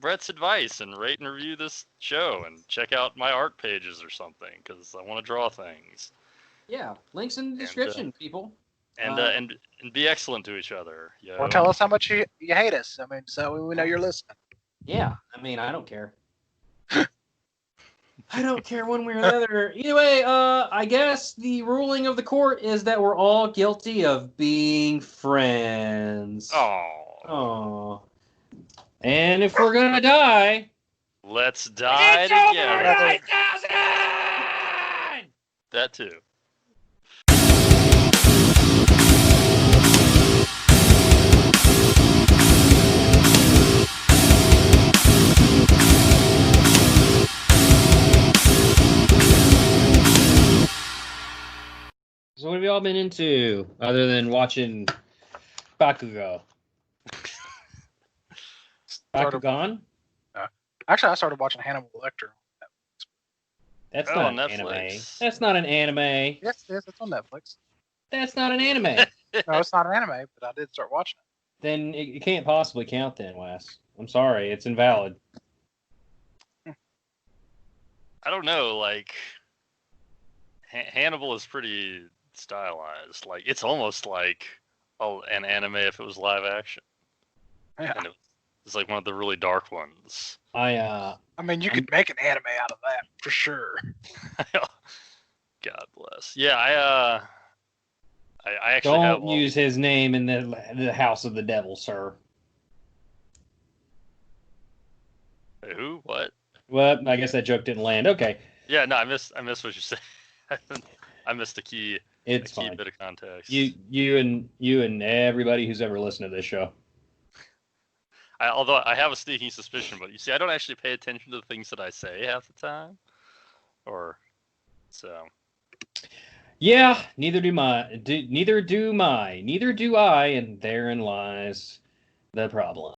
Brett's advice and rate and review this show and check out my art pages or something because I want to draw things. Yeah, links in the description, people. And be excellent to each other. Yo. Or tell us how much you hate us. I mean, so we know you're listening. Yeah, I mean, I don't care. I don't care one way or the other. Either way, I guess the ruling of the court is that we're all guilty of being friends. Oh. And if we're gonna die, let's die together. 9,000! That too. So what have you all been into other than watching Bakugo? Bakugan? Actually, I started watching Hannibal Lecter. That's not an Netflix. anime. That's not an anime. Yes, it's on Netflix. That's not an anime. No, it's not an anime, but I did start watching it. Then it can't possibly count then, Wes. I'm sorry, it's invalid. I don't know, like Hannibal is pretty stylized. Like it's almost like an anime if it was live action. Yeah. And it's like one of the really dark ones. I mean, you could make an anime out of that for sure. God bless. Yeah, I actually don't use his name in the house of the devil, sir. Who? What? Well, I guess that joke didn't land. Okay. Yeah, no, I missed what you said. I missed a key. It's key fine. Bit of context. You and everybody who's ever listened to this show. Although I have a sneaking suspicion, but you see, I don't actually pay attention to the things that I say half the time, or so. Yeah, neither do I, and therein lies the problem.